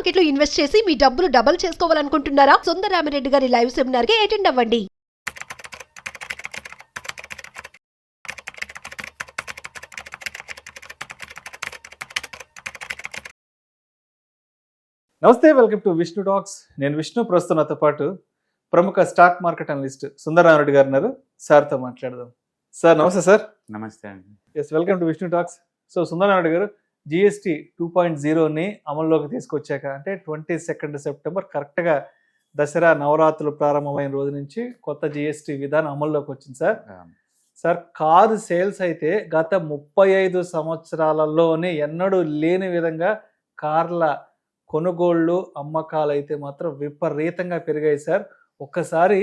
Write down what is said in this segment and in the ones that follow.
Market లో invest చేసి మీ డబ్బులు డబుల్ చేసుకోవాలనుకుంటున్నారా? సుందరరామిరెడ్డి గారి లైవ్ సెమినార్ కి అటెండ్ అవ్వండి. నమస్తే, వెల్కమ్ టు విష్ణు టాక్స్. నేను విష్ణు. ప్రస్తుతం నాతో పాటు ప్రముఖ స్టాక్ మార్కెట్ అనలిస్ట్ సుందరరామిరెడ్డి గారు ఉన్నారు. సార్తో మాట్లాడదాం. సార్ నమస్తే. సార్ నమస్తే అండి. Yes, welcome to Vishnu talks. So Sundararamireddy గారు, జిఎస్టీ 2.0ని అమల్లోకి తీసుకొచ్చాక అంటే 22 సెప్టెంబర్ కరెక్ట్గా దసరా నవరాత్రులు ప్రారంభమైన రోజు నుంచి కొత్త జిఎస్టీ విధానం అమల్లోకి వచ్చింది సార్. సార్, కారు సేల్స్ అయితే గత 35 సంవత్సరాలలోనే ఎన్నడూ లేని విధంగా కార్ల కొనుగోళ్ళు అమ్మకాలు అయితే మాత్రం విపరీతంగా పెరిగాయి సార్. ఒక్కసారి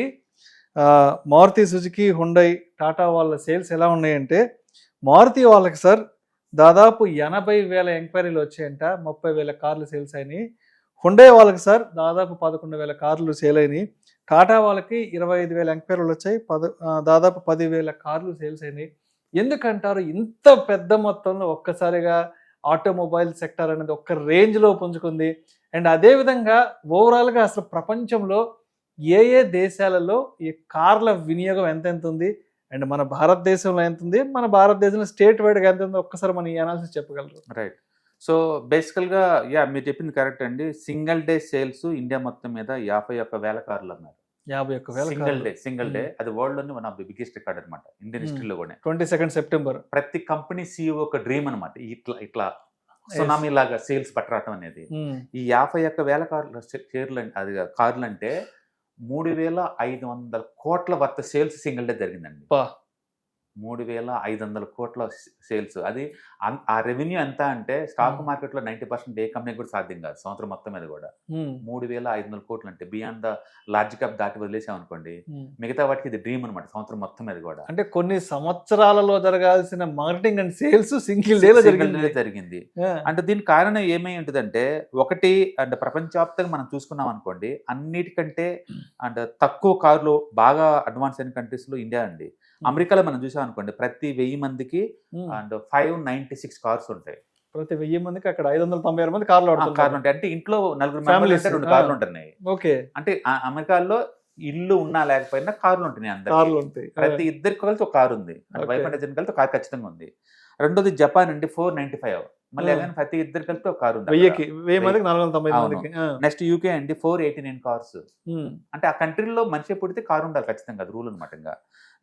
మారుతి సుజుకి, హుండై, టాటా వాళ్ళ సేల్స్ ఎలా ఉన్నాయంటే, మారుతి వాళ్ళకి సార్ దాదాపు 80,000 ఎంక్వైరీలు వచ్చాయంట, 30,000 కార్లు సేల్స్ అయినాయి. హుండై వాళ్ళకి సార్ దాదాపు 11,000 కార్లు సేల్ అయినాయి. టాటా వాళ్ళకి 25,000 ఎంక్వైరీలు వచ్చాయి, దాదాపు 10,000 కార్లు సేల్స్ అయినాయి. ఎందుకంటారు ఇంత పెద్ద మొత్తంలో ఒక్కసారిగా ఆటోమొబైల్ సెక్టర్ అనేది ఒక్క రేంజ్లో పుంజుకుంది? అండ్ అదేవిధంగా ఓవరాల్గా అసలు ప్రపంచంలో ఏ దేశాలలో ఈ కార్ల వినియోగం ఎంత ఉంది, అండ్ మన భారతదేశంలో ఎంత ఉంది, మన భారతదేశంలో స్టేట్ వైడ్గా ఎంత ఉందో ఒక్కసారి మన ఈ అనాలిసిస్ చెప్పగలరు? రైట్. సో బేసికల్గా మీరు చెప్పింది కరెక్ట్ అండి. సింగిల్ డే సేల్స్ ఇండియా మొత్తం మీద 51,000 కార్లు అన్నారు. 51,000 సింగిల్ డే. అది వరల్డ్ లోని one of the biggest record అనమాట, ఇండియన్ హిస్టరీలో కూడా. 22 సెప్టెంబర్ ప్రతి కంపెనీ CEO ఒక డ్రీమ్ అనమాట, ఇట్లా సునామీ లాగా సేల్స్ పట్టరాటం అనేది. ఈ 51,000 కార్లు అంటే 3,500 కోట్ల వర్త సేల్స్ సింగిల్ డే జరిగిందండి. 3,500 కోట్ల సేల్స్. అది ఆ రెవెన్యూ ఎంత అంటే స్టాక్ మార్కెట్ లో 90% ఏ కంపెనీ కూడా సాధ్యం కాదు సంవత్సరం మొత్తం మీద కూడా. 3,500 కోట్లు అంటే బియాండ్ ద లార్జ్ క్యాప్ దాటి వదిలేసాం అనుకోండి, మిగతా వాటికి ఇది డ్రీమ్ అనమాట సంవత్సరం మొత్తం మీద కూడా. అంటే కొన్ని సంవత్సరాలలో జరగాల్సిన marketing and sales single day జరిగింది. అంటే దీనికి కారణం ఏమై ఉంటుందంటే, ఒకటి అంటే ప్రపంచవ్యాప్తంగా మనం చూసుకున్నాం అనుకోండి, అన్నిటికంటే అంటే తక్కువ కార్లు బాగా అడ్వాన్స్ అయిన కంట్రీస్ లో ఇండియా అండి. అమెరికాలో మనం చూసాం అనుకోండి, ప్రతి 1000 మందికి అండ్ 596 కార్స్ ఉంటాయి. ప్రతి 1000 మందికి అక్కడ 596 మంది కార్లు ఉంటాయి. అంటే ఇంట్లో 4 మెంబర్స్ 2 కార్లు ఉంటున్నాయి. ఓకే. అంటే అమెరికాలో ఇల్లు ఉన్నా లేకపోయినా కార్లు ఉంటున్నాయి అందరికి. ప్రతి ఇద్దరికి కలిసి ఒక కారు ఉంది, అంటే వైఫ్ అండ్ హస్బెండ్ కలిసి ఒక కారు ఖచ్చితంగా ఉంది. రెండోది జపాన్ అండి, 495. మళ్ళీ ప్రతి ఇద్దరు కలిపి ఒక కారు ఉంది. 490. నెక్స్ట్ యూకే అండి, 489 కార్స్. అంటే ఆ కంట్రీలో మనిషి పుడితే కారు ఉండాలి ఖచ్చితంగా, అది రూల్ అనమాట. ఇంకా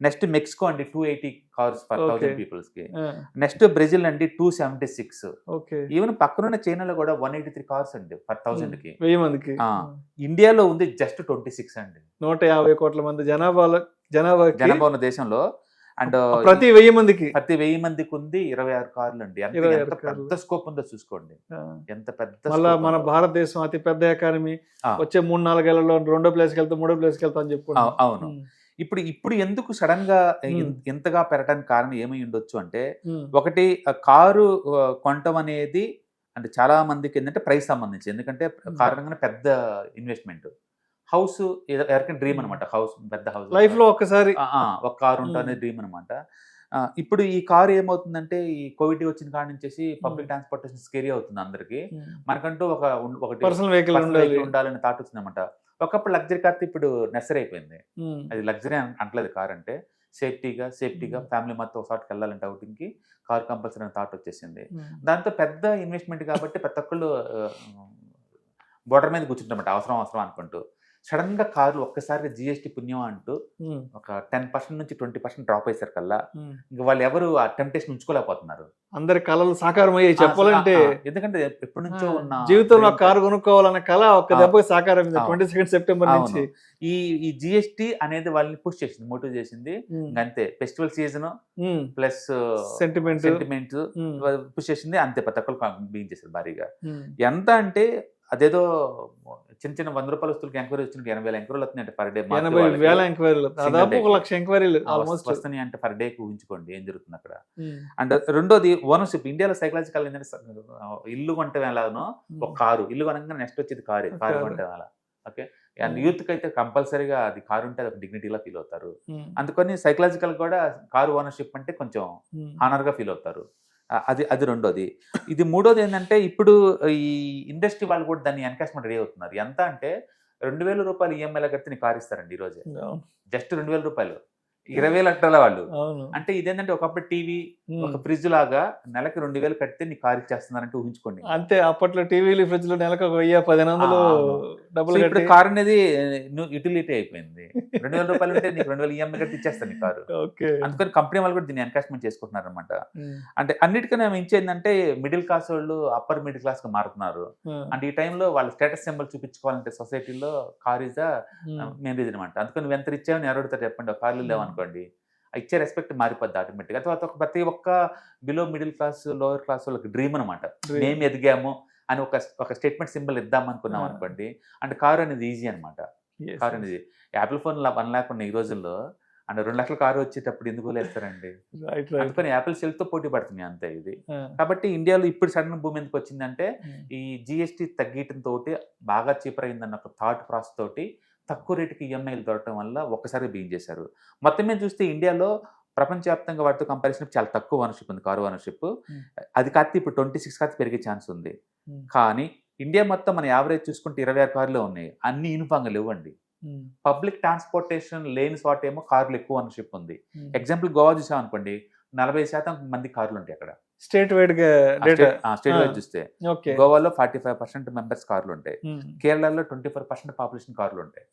నెక్స్ట్ మెక్సికో అండి, 280 కార్స్ పర్ 1000 పీపుల్స్ కి. నెక్స్ట్ బ్రెజిల్ అండి, 276. ఈవెన్ పక్కనున్న చైనాలో కూడా 183 కార్స్ అండి పర్ 1000 కి, 1000 మందికి. ఇండియాలో ఉంది జస్ట్ 26 అండి. 150 కోట్ల మంది జనాభా ఉన్న దేశంలో. అండ్ ప్రతి 1000 మందికి ఉంది 26 కార్లు అండి. ఎంత పెద్ద స్కోప్ ఉందో చూసుకోండి, ఎంత పెద్ద. మన భారతదేశం అతి పెద్ద ఎకానమీ, వచ్చే 3-4 ఏళ్లలో 2వ ప్లేస్కి వెళ్తాం, 3వ ప్లేస్కి వెళ్తాం అని చెప్పుకుంటాం. అవును. ఇప్పుడు ఎందుకు సడన్ గా ఎంతగా పెరగడానికి కారణం ఏమై ఉండొచ్చు అంటే, ఒకటి కారు కొనటం అనేది అంటే చాలా మందికి ఏంటంటే ప్రైస్ సంబంధించి, ఎందుకంటే కారణంగానే పెద్ద ఇన్వెస్ట్మెంట్. హౌస్ ఎవరికైనా డ్రీమ్ అనమాట, హౌస్, పెద్ద హౌస్ లైఫ్ లో ఒకసారి ఒక కారు ఉంటుంది డ్రీమ్ అనమాట. ఇప్పుడు ఈ కారు ఏమవుతుందంటే, ఈ కోవిడ్ వచ్చిన కాడ నుంచి పబ్లిక్ ట్రాన్స్పోర్టేషన్ స్కేరీ అవుతుంది అందరికి. మనకంటూ ఒకటి పర్సనల్ వెహికల్ ఉండాలని థాట్ వచ్చిందన్నమాట. ఒకప్పుడు లగ్జరీ కార్ ఇప్పుడు నెసరీ అయిపోయింది. అది లగ్జరీ అంటలేదు కార్ అంటే, సేఫ్టీగా ఫ్యామిలీ మొత్తం ఒకసారికి వెళ్ళాలంటే అవుటింగ్ కి కార్ కంపల్సరీ అని థాట్ వచ్చేసింది. దాంతో పెద్ద ఇన్వెస్ట్మెంట్ కాబట్టి ప్రతి ఒక్కళ్ళు బోర్డర్ మీద కూర్చుంటారన్నమాట, అవసరం అనుకుంటూ. సడన్ గా కార్లు ఒక్కసారిగా జిఎస్టీ పుణ్యం అంటూ ఒక 10% నుంచి 20% డ్రాప్ అయ్యేసరి కల్లా ఇంకా వాళ్ళు ఎవరు ఆ టెంప్టేషన్ ఉంచుకోలేకపోతున్నారు. అందరి కళలు సాకారం అయ్యాయి చెప్పాలంటే. ఎందుకంటే ఎప్పటి నుంచో ఉన్న జీవితంలో కారు కొనుక్కోవాలన్న కళ ఒక్క దెబ్బకి సాకారం 22 సెప్టెంబర్ నుంచి. ఈ జిఎస్టీ అనేది వాళ్ళని పుష్ చేసింది, మోటివ్ చేసింది. అంతే, festival season plus sentiment push చేసింది. అంతే, ప్రతి ఒక్కరు బిగిన్ చేశారు భారీగా. ఎంత అంటే అదేదో చిన్న 100 రూపాయల వస్తువులకి ఎంక్వైరీ వచ్చినట్టు 80,000 ఎంక్వైరీలు వస్తున్నాయి పర్ డే. 80,000 ఎంక్వైరీలు, దాదాపు 1,00,000 ఎంక్వైరీలు వస్తున్నాయి అంటే పర్ డే ఊహించుకోండి ఏం జరుగుతుంది అక్కడ. అండ్ రెండోది ఓనర్షిప్. ఇండియాలో సైకలాజికల్ ఏంటంటే, ఇల్లు కొంటే ఎలానో ఒక కారు, ఇల్లు కొనగానే నెక్స్ట్ వచ్చేది కారు కొంటే అలా. ఓకే. అండ్ యూత్ కి అయితే కంపల్సరీగా అది కారు ఉంటే అది డిగ్నిటీలా ఫీల్ అవుతారు. అందుకని సైకలాజికల్ కూడా కారు ఓనర్షిప్ అంటే కొంచెం హానర్ గా ఫీల్ అవుతారు. అది అది రెండోది. ఇది మూడోది ఏంటంటే ఇప్పుడు ఈ ఇండస్ట్రీ వాళ్ళు కూడా దాన్ని ఎన్కాష్మెంట్ రెడీ అవుతున్నారు. ఎంత అంటే ₹2,000 ఈఎంఐలో కడితే నీకు కారు ఇస్తారండి ఈ రోజే. అవును. జస్ట్ ₹2,000 20,000 కట్టాల వాళ్ళు. అవును. అంటే ఇదేంటంటే ఒకప్పుడు టీవీ ఒక ఫ్రిడ్జ్ లాగా నెలకి 2,000 కడితే నీ కారు ఇచ్చేస్తున్నారంటే ఊహించుకోండి. అంతే, అప్పట్లో టీవీలు ఫ్రిడ్జ్ లో నెలకు 1,000-1,500 డబ్బులు ఇప్పుడు కట్టి. కారు అనేది యూటిలిటీ అయిపోయింది. ₹2,000 ఉంటే నీకు 2,000 ఈఎంఐ కట్టి ఇచ్చేస్తాను నీ కారు. ఓకే. అందుకని కంపెనీ వాళ్ళు కూడా దీన్ని ఎన్కాష్మెంట్ చేసుకుంటున్నారు అనమాట. అంటే అన్నిటికన్నా మించి ఏంటంటే మిడిల్ క్లాస్ వాళ్ళు అప్పర్ మిడిల్ క్లాస్ గా మారుతున్నారు. అంటే ఈ టైంలో వాళ్ళ స్టేటస్ సింబల్ చూపించుకోవాలంటే సొసైటీలో car is the main reason అనమాట. అందుకని నువ్వు ఎంత ఇచ్చావని ఎవరు అడుగుతారు చెప్పండి. ఒక కార్లు లేవనుకోండి, ఇచ్చే రెస్పెక్ట్ మారిపోద్ది ఆటోమేటిక్గా. తర్వాత ప్రతి ఒక్క below middle class lower class వాళ్ళకి డ్రీమ్ అనమాట. మేము ఎదిగాము అని ఒక స్టేట్మెంట్ సింబల్ ఇద్దాం అనుకున్నాం అనుకోండి, అంటే కారు అనేది ఈజీ అనమాట. కారు అనేది యాపిల్ ఫోన్ 1 lakh ఉన్న ఈ రోజుల్లో అంటే 2 లక్షల కారు వచ్చేటప్పుడు ఎందుకు లేస్తారండి? అందుకని యాపిల్ సెల్ తో పోటీ పడుతున్నాయి అంతే ఇది. కాబట్టి ఇండియాలో ఇప్పుడు సడన్ భూమి ఎందుకు వచ్చిందంటే ఈ జిఎస్టీ తగ్గటంతో బాగా చీపర్ అయిందన్న ఒక థాట్ ప్రాసెస్ తోటి తక్కువ రేటుకి ఈఎంఐలు దొరకడం వల్ల ఒక్కసారి బీన్ చేశారు. మొత్తం మీద చూస్తే ఇండియాలో ప్రపంచవ్యాప్తంగా వాటితో కంపారిజన్ చాలా తక్కువ ఓనర్షిప్ ఉంది, కారు ఓనర్షిప్. అది కాస్త ఇప్పుడు 26 కాస్త పెరిగే ఛాన్స్ ఉంది. కానీ ఇండియా మొత్తం మన యావరేజ్ చూసుకుంటే 26 కార్లు ఉన్నాయి. అన్ని యూనిఫామ్గా లేవండి. పబ్లిక్ ట్రాన్స్పోర్టేషన్ లేని చోట ఏమో కార్లు ఎక్కువ ఓనర్షిప్ ఉంది. ఎగ్జాంపుల్ గోవా చూసాం అనుకోండి, 40% మంది కార్లు ఉంటాయి అక్కడ. స్టేట్ వైడ్ స్టేట్ వైడ్ చూస్తే గోవాలో 45% మెంబర్స్ కార్లు ఉంటాయి. కేరళలో 24% పాపులేషన్ కార్లు ఉంటాయి.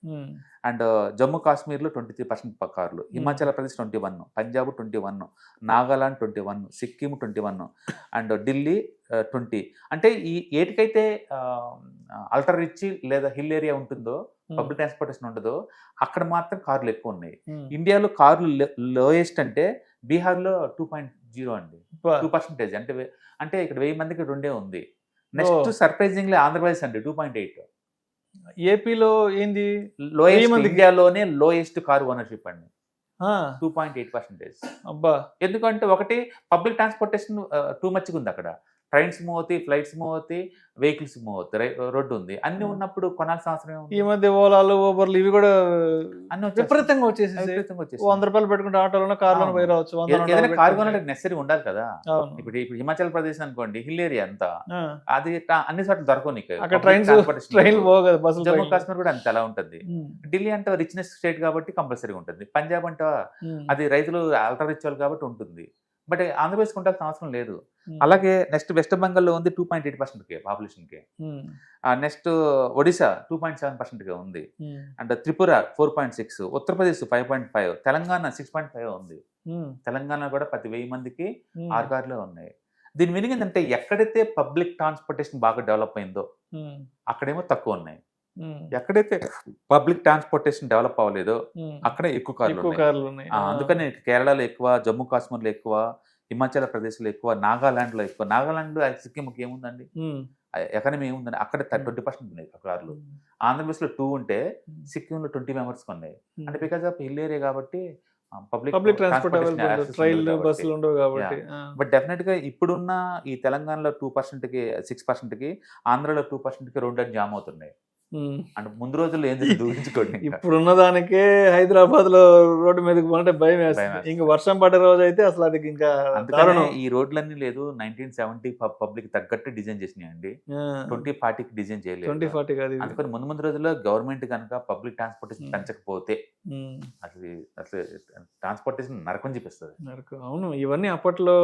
అండ్ జమ్మూ కాశ్మీర్ లో 23% కార్లు, హిమాచల్ ప్రదేశ్ 21, పంజాబ్ 21, నాగాలాండ్ 21, సిక్కిం 21 అండ్ ఢిల్లీ 20. అంటే ఈ ఏటికైతే అల్ట్రా రిచ్ లేదా హిల్ ఏరియా ఉంటుందో, పబ్లిక్ ట్రాన్స్పోర్టేషన్ ఉండదో, అక్కడ మాత్రం కార్లు ఎక్కువ ఉన్నాయి. ఇండియాలో కార్లు లోయెస్ట్ అంటే బీహార్లో 2.0 అండి, 2%. అంటే ఇక్కడ 1000 మందికి 2 ఉంది. నెక్స్ట్ సర్ప్రైజింగ్లీ ఆంధ్రప్రదేశ్ అండి 2.8. ఏపీలో ఏంది లోయెస్ట్, ఇండియాలోనే లోయెస్ట్ కార్ ఓనర్షిప్ అండి 2.8%. అబ్బా. ఎందుకంటే ఒకటి పబ్లిక్ ట్రాన్స్పోర్టేషన్ టూ మచ్గా ఉంది అక్కడ. ట్రైన్స్ మూవ్ అవుతాయి, ఫ్లైట్స్ మూవ్ అవుతాయి, వెహికల్స్ మూవ్ అవుతాయి, రోడ్డు ఉంది, అన్ని ఉన్నప్పుడు కొనాల్సిన అవసరం. ఈ మధ్య ఓలాలు, ఊబర్లు ఇవి కూడా అన్ని విపరీతంగా వచ్చేసి ₹100 పెట్టుకుంటే ఆటోలో కార్లో పోయి రావచ్చు. ఏదైనా కారు కొనాలంటే నెసరీ ఉండాలి కదా. ఇప్పుడు హిమాచల్ ప్రదేశ్ అనుకోండి, హిల్ ఏరియా అంతా, అది అన్ని చోట్ల దొరకవు నీకు. జమ్మూ కాశ్మీర్ కూడా అంత అలా ఉంటుంది. ఢిల్లీ అంటే రిచ్నెస్ స్టేట్ కాబట్టి కంపల్సరీ ఉంటుంది. పంజాబ్ అంటే అది రైతులు అల్ట్రా రిచ్ వాళ్ళు కాబట్టి ఉంటుంది. బట్ ఆంధ్రప్రదేశ్ ఉండాల్సిన అవసరం లేదు. అలాగే నెక్స్ట్ వెస్ట్ బెంగాల్లో ఉంది 2.8% పాపులేషన్ కి. నెక్స్ట్ ఒడిశా 2.7% ఉంది. అండ్ త్రిపుర 4.6, ఉత్తరప్రదేశ్ 5.5, తెలంగాణ 6.5 ఉంది. తెలంగాణ కూడా ప్రతి 1000 మందికి 6 కార్లే ఉన్నాయి. దీని మీనింగ్ ఏంటంటే ఎక్కడైతే పబ్లిక్ ట్రాన్స్పోర్టేషన్ బాగా డెవలప్ అయిందో అక్కడేమో తక్కువ ఉన్నాయి. ఎక్కడైతే పబ్లిక్ ట్రాన్స్పోర్టేషన్ డెవలప్ అవ్వలేదో అక్కడ ఎక్కువ కార్లు ఉన్నాయి. అందుకని కేరళలో ఎక్కువ, జమ్మూ కాశ్మీర్లో ఎక్కువ, హిమాచల్ ప్రదేశ్ లో ఎక్కువ, నాగాలాండ్ లో ఎక్కువ. నాగాలాండ్ సిక్కింకి ఏముందండి, ఎకానమీ ఏముందండి, అక్కడ 20% ఉన్నాయి కార్లు. ఆంధ్రప్రదేశ్ లో 2 ఉంటే సిక్కింలో 20 మెంబర్స్ ఉన్నాయి. అంటే బికాస్ ఆఫ్ హిల్ ఏరియా కాబట్టి పబ్లిక్ ట్రాన్స్పోర్టేషన్ బస్సులు ఉండవు కాబట్టి. బట్ డెఫినెట్ గా ఇప్పుడున్న ఈ తెలంగాణలో 2%కి 6%కి, ఆంధ్రలో 2%కి 2 జామ్ అవుతున్నాయి. అంటే ముందు రోజుల్లో ఏం ఊహించుకోండి. ఇప్పుడున్న దానికే హైదరాబాద్ లో రోడ్డు మీదకి పోతే భయం వేస్తుంది. ఇంకా వర్షం పడే రోజు అయితే అసలు అది ఇంకా ఈ రోడ్లన్నీ లేదు. 1970 పబ్లిక్ తగ్గట్టు డిజైన్ చేసినాయండి. 2040కి డిజైన్ చేయలేదు. 2040 కాదు. అందుకని ముందు రోజుల్లో గవర్నమెంట్ కనుక పబ్లిక్ ట్రాన్స్పోర్టేషన్ పెంచకపోతే అసలు ట్రాన్స్పోర్టేషన్ నరకం చూపిస్తుంది. అవును, ఇవన్నీ అప్పట్లో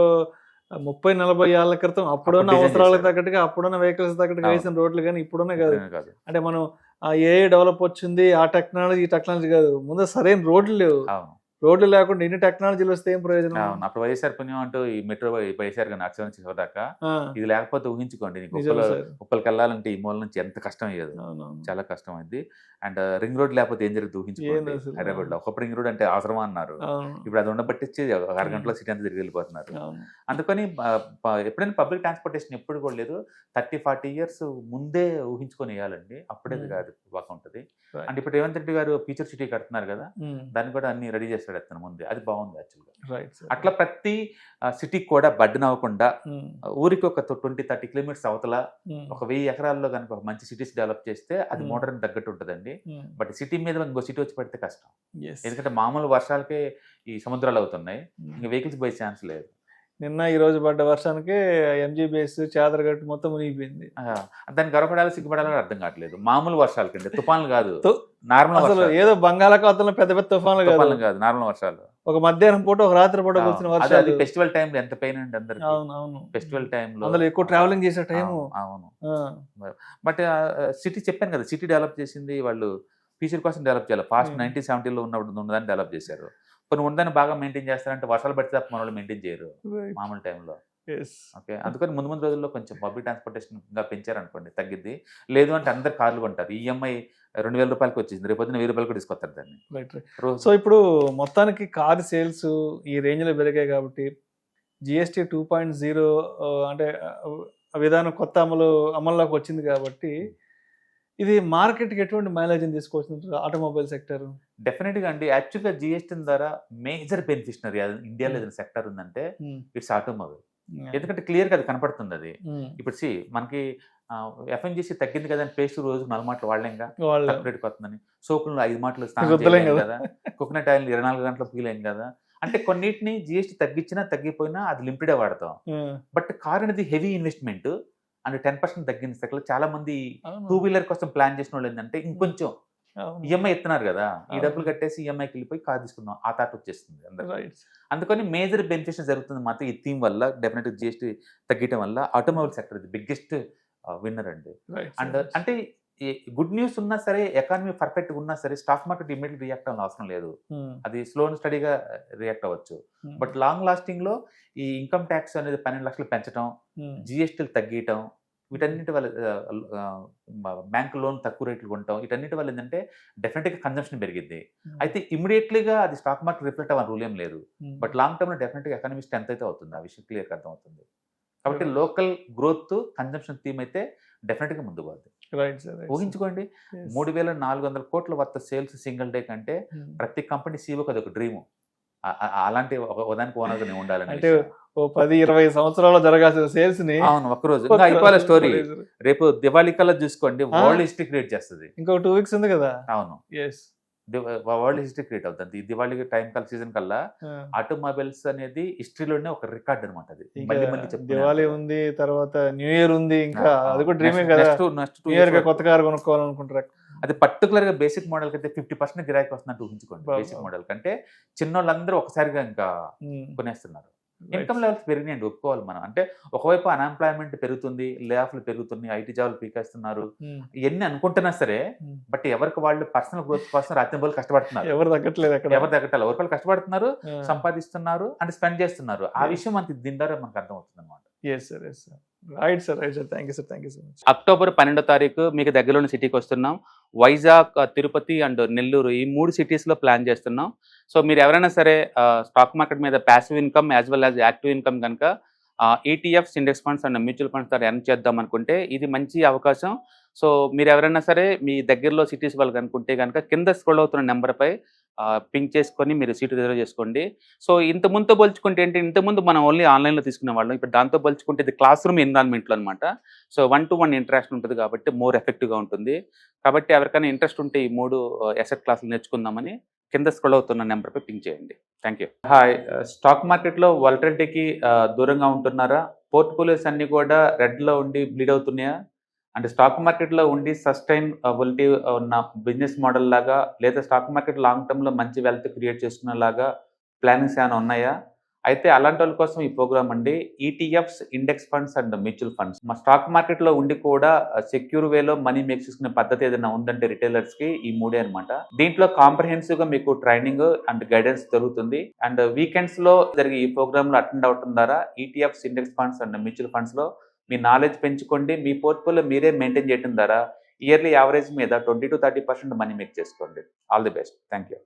30-40 ఏళ్ల క్రితం అప్పుడున్న అవసరాలకు తగ్గట్టుగా, అప్పుడున్న వెహికల్స్ తగ్గట్టుగా వేసిన రోడ్లు, కానీ ఇప్పుడున్న కాదు. అంటే మనం ఏ డెవలప్ వచ్చింది, ఆ టెక్నాలజీ ఈ టెక్నాలజీ కాదు, ముందు సరైన రోడ్లు లేవు. రోడ్లు లేకుండా ఎన్ని టెక్నాలజీలు వస్తే ఏం ప్రయోజనం? అప్పుడు వైఎస్ఆర్ పుణ్యం అంటూ ఈ మెట్రో వైఎస్ఆర్ గారు అక్షరం చివరిదాకా ఇది లేకపోతే ఊహించుకోండి, ఉప్పలకి వెళ్ళాలంటే ఈ మూల నుంచి ఎంత కష్టం అయ్యేది, చాలా కష్టం అయింది. అండ్ రింగ్ రోడ్ లేకపోతే ఏం జరుగుతుంది ఊహించుకోండి. హైదరాబాద్ లో ఒకప్పుడు రింగ్ రోడ్ అంటే అవసరమా అన్నారు, ఇప్పుడు అది ఉండబట్టించి అరగంటలో సిటీ అంతా తిరిగి వెళ్ళిపోతున్నారు. అందుకని ఎప్పుడైనా పబ్లిక్ ట్రాన్స్పోర్టేషన్ ఎప్పుడు కూడా లేదు, 30-40 years ముందే ఊహించుకొని వేయాలండి, అప్పుడే కాదు బాగా ఉంటుంది. అంటే ఇప్పుడు రేవంత్ రెడ్డి గారు ఫ్యూచర్ సిటీ కడుతున్నారు కదా, దాన్ని కూడా అన్ని రెడీ చేస్తాడు అతను ముందే, అది బాగుంది యాక్చువల్గా. అట్లా ప్రతి సిటీకి కూడా బడ్డన్ అవ్వకుండా ఊరికి ఒక 20-30 kilometers అవతల ఒక 1000 ఎకరాల్లో కనుక ఒక మంచి సిటీస్ డెవలప్ చేస్తే అది మోడర్న్ తగ్గట్టు ఉంటుందండి. బట్ సిటీ మీద ఇంకో సిటీ వచ్చి పడితే కష్టం, ఎందుకంటే మామూలు వర్షాలకే ఈ సముద్రాలు అవుతున్నాయి, ఇంకా వెహికల్స్ పోయే ఛాన్స్ లేదు. నిన్న ఈ రోజు పడ్డ వర్షానికి ఎంజీబీఎస్ చాదరగట్టు మొత్తం మునిగిపోయింది. దాన్ని గర్వపడాలి సిగ్గుపడాలి అర్థం కావట్లేదు. మామూలు వర్షాలు కంటే తుఫాన్లు కాదు, తు- నార్మల్ అసలు వర్షాలు. ఏదో బంగాళాఖాతంలో పెద్ద పెద్ద తుఫాన్లు కాదు, తుఫాన్లు కాదు, నార్మల్ వర్షాలు. ఒక మధ్యాహ్నం పూట ఒక రాత్రి పూట వచ్చిన అది వర్షాలు. ఫెస్టివల్ టైంలో ఎంత పెయిన్ అండి అందరికి. అవును అవును, ఫెస్టివల్ టైంలో అందులో ఎక్కువ ట్రావెలింగ్ చేసే టైము. అవును. బట్ సిటీ చెప్పాను కదా, సిటీ డెవలప్ చేసింది వాళ్ళు ఫ్యూచర్ కోసం డెవలప్ చేయాలి. ఫాస్ట్ 1970లో ఉన్నదాన్ని డెవలప్ చేశారు. కొన్ని ఉన్నదాన్ని బాగా మెయింటైన్ చేస్తారంటే వర్షాలు పడితే తప్ప మన వాళ్ళు మెయింటైన్ చేయరు మామూలు టైంలో. ఓకే, అందుకని ముందు ముందు రోజుల్లో కొంచెం పబ్లిక్ ట్రాన్స్పోర్టేషన్ ఇంకా పెంచారనుకోండి తగ్గిద్ది. లేదు అంటే అందరు కార్లు కొంటారు. ఈఎంఐ 2000 రూపాయలకి వచ్చింది, రేపు 1000 రూపాయలు కూడా తీసుకొస్తారు దాన్ని. సో ఇప్పుడు మొత్తానికి కార్ సేల్స్ ఈ రేంజ్ లో పెరిగాయి కాబట్టి జిఎస్టీ 2.0 అంటే విధానం కొత్త అమల్లోకి వచ్చింది కాబట్టి ఇది మార్కెట్కి ఎటువంటి మైలేజ్ తీసుకోవచ్చు ఆటోమొబైల్ సెక్టర్? డెఫినెట్గా అండి. యాక్చువల్గా జిఎస్టీ ద్వారా మేజర్ బెనిఫిషనరీ ఇండియాలో ఏదైనా సెక్టర్ ఉందంటే ఇట్స్ ఆటోమొబైల్. ఎందుకంటే క్లియర్గా అది కనపడుతుంది. అది ఇప్పుడు మనకి ఎఫ్ఎంజీసీ తగ్గింది కదా అని పేస్ట్ రోజు 4 మాటలు వాడలేంగా, సపరేట్కి వస్తుందని. సోపులు 5 మాటలు స్నానం చేయలేం కదా, కోకోనట్ ఆయిల్ 24 గంటలు పీలేం కదా. అంటే కొన్నిటిని జిఎస్టీ తగ్గించినా తగ్గిపోయినా అది లిమిటెడే వాడతాం. బట్ కార్ అనేది హెవీ ఇన్వెస్ట్మెంట్ అండ్ 10% తగ్గిన సెక్టర్ చాలా మంది 2 వీలర్ కోసం ప్లాన్ చేసిన వాళ్ళు ఏంటంటే ఇంకొంచెం ఈఎంఐ ఎత్తున్నారు కదా, ఈ డబ్బులు కట్టేసి ఈఎంఐకి వెళ్ళిపోయి కార్ తీసుకుందాం ఆ థాట్ వచ్చేస్తుంది అందరూ. అందుకని మేజర్ బెనిఫిట్స్ జరుగుతుంది మాత్రం ఈ థీమ్ వల్ల. డెఫినెట్గా జిఎస్టీ తగ్గడం వల్ల ఆటోమొబైల్ సెక్టర్ ఇది బిగ్గెస్ట్ విన్నర్ అండి. అండ్ అంటే గుడ్ న్యూస్ ఉన్నా సరే, ఎకానమీ పర్ఫెక్ట్గా ఉన్నా సరే స్టాక్ మార్కెట్ ఇమీడియట్ రియాక్ట్ అవ్వాల్సిన అవసరం లేదు. అది స్లో అండ్ స్టడీగా రియాక్ట్ అవ్వచ్చు. బట్ లాంగ్ లాస్టింగ్ లో ఈ ఇన్కమ్ ట్యాక్స్ అనేది 12 లక్షలు పెంచడం, జిఎస్టీలు తగ్గియటం, వీటన్నిటి వల్ల బ్యాంక్ లోన్ తక్కువ రేట్లు కొంటాం, వీటన్నిటి వల్ల ఏంటంటే డెఫినెట్గా కన్జంప్షన్ పెరిగింది. అయితే ఇమీడియట్లీగా అది స్టాక్ మార్కెట్ రిఫ్లెక్ట్ అవ్వాలి రూల్ ఏం లేదు. బట్ లాంగ్ టర్మ్ లో డెఫినెట్గా ఎకానమీ స్ట్రెంత్ అయితే అవుతుంది, ఆ విషయం క్లియర్గా అర్థం అవుతుంది. కాబట్టి లోకల్ గ్రోత్ కన్జంప్షన్ థీమ్ అయితే డెఫినెట్గా ముందు పోద్ది. ఊహించుకోండి, 3400 కోట్ల వర్త సేల్స్ సింగిల్ డే కంటే ప్రతి కంపెనీ సీఓకి అది ఒక డ్రీము. అలాంటి ఒకదానికి ఓనర్గా నేను ఉండాలని. అంటే 10-20 సంవత్సరాలు జరగాల్సిన సేల్స్ ని అవును ఒక్కరోజు అయిపోయే స్టోరీ. రేపు దివాళీ కల్లా చూసుకోండి వరల్డ్ హిస్టరీ క్రియేట్ చేస్తుంది. ఇంకో 2 వీక్స్ ఉంది కదా. అవును, వరల్డ్ హిస్టరీ క్రియేట్ అవుతుంది. ఈ దివాళీ టైం కల్లా సీజన్ కల్లా ఆటోమొబైల్స్ అనేది హిస్టరీలోనే ఒక రికార్డ్ అనమాట. అది దివాళీ ఉంది, తర్వాత న్యూ ఇయర్ ఉంది, ఇంకా అది కూడా డ్రీమే కదా. న్యూ ఇయర్ గా కొత్త కార్ కొనుక్కోవాలనుకుంటారు. అది పర్టికులర్ గా బేసిక్ మోడల్ అయితే 50% గిరాకీ వస్తున్నట్టు ఊహించుకోండి. బేసిక్ మోడల్ కంటే చిన్నోళ్ళందరూ ఒకసారిగా ఇంకా కొనేస్తున్నారు. ఇన్కమ్ లెవెల్స్ పెరిగినాయండి, ఒప్పుకోవాలి మనం. అంటే ఒకవైపు అన్ఎంప్లాయ్మెంట్ పెరుగుతుంది, లే ఆఫ్లు పెరుగుతున్నాయి, ఐటీ జాబ్లు పీకేస్తున్నారు, ఇవన్నీ అనుకుంటున్నా సరే బట్ ఎవరికి వాళ్ళు పర్సనల్ గ్రోత్ కోసం రాత్రి కష్టపడుతున్నారు. ఎవరు తగ్గట్లేదు, ఎవరు తగ్గట్లేదు, ఎవరికి వాళ్ళు కష్టపడుతున్నారు, సంపాదిస్తున్నారు అండ్ స్పెండ్ చేస్తున్నారు. ఆ విషయం మనకి దీని ద్వారా మనకు అర్థం అవుతుంది అనమాట. అక్టోబర్ 12వ తారీఖు మీకు దగ్గరలోని సిటీకి వస్తున్నాం. వైజాగ్, తిరుపతి అండ్ నెల్లూరు ఈ 3 సిటీస్లో ప్లాన్ చేస్తున్నాం. సో మీరు ఎవరైనా సరే స్టాక్ మార్కెట్ మీద passive income as well as active income కనుక ETFs, index funds and mutual funds ద్వారా ఎర్న్ చేద్దాం అనుకుంటే ఇది మంచి అవకాశం. సో మీరు ఎవరైనా సరే మీ దగ్గరలో సిటీస్ వాళ్ళు కనుకుంటే కనుక కింద స్క్రోల్ అవుతున్న నెంబర్పై పింక్ చేసుకొని మీరు సీటు రిజర్వ్ చేసుకోండి. సో ఇంతకుముందుతో పోల్చుకుంటే ఏంటి, ఇంతకుముందు మనం ఓన్లీ ఆన్లైన్లో తీసుకునే వాళ్ళం, ఇప్పుడు దాంతో పోల్చుకుంటే ఇది క్లాస్ రూమ్ ఎన్విరాన్మెంట్లో అనమాట. సో 1-to-1 ఇంటరాక్షన్ ఉంటుంది కాబట్టి మోర్ ఎఫెక్టివ్గా ఉంటుంది. కాబట్టి ఎవరికైనా ఇంట్రెస్ట్ ఉంటే ఈ 3 అసెట్ క్లాసులు నేర్చుకుందామని కింద స్క్రోల్ అవుతున్న నెంబర్పై పింక్ చేయండి. Thank you. హాయ్, స్టాక్ మార్కెట్లో వాలటిలిటీకి దూరంగా ఉంటున్నారా? పోర్ట్ఫోలియోస్ అన్నీ కూడా రెడ్లో ఉండి బ్లీడ్ అవుతున్నాయా? అంటే స్టాక్ మార్కెట్లో ఉండి సస్టైనబిలిటీ ఉన్న బిజినెస్ మోడల్ లాగా, లేదా స్టాక్ మార్కెట్ లాంగ్ టర్మ్లో మంచి వెల్త్ క్రియేట్ చేసుకునేలాగా ప్లానింగ్స్ ఏమైనా ఉన్నాయా? అయితే అలాంటి వాళ్ళ కోసం ఈ ప్రోగ్రామ్ అండి. ETFs, index funds and mutual funds. మా స్టాక్ మార్కెట్లో ఉండి కూడా సెక్యూర్ వేలో మనీ మేక్ చేసుకునే పద్ధతి ఏదైనా ఉందంటే రిటైలర్స్కి ఈ 3 అనమాట. దీంట్లో కాంప్రహెన్సివ్గా మీకు ట్రైనింగ్ అండ్ గైడెన్స్ జరుగుతుంది. అండ్ వీకెండ్స్లో జరిగే ఈ ప్రోగ్రామ్లో అటెండ్ అవడం ద్వారా ETFs, index funds and mutual ఫండ్స్లో మీ నాలెడ్జ్ పెంచుకోండి. మీ పోర్ట్ఫోలియో మీరే మెయింటైన్ చేయడం ద్వారా ఇయర్లీ యావరేజ్ మీద 20-30% మనీ మేక్ చేసుకోండి. All the best. Thank you.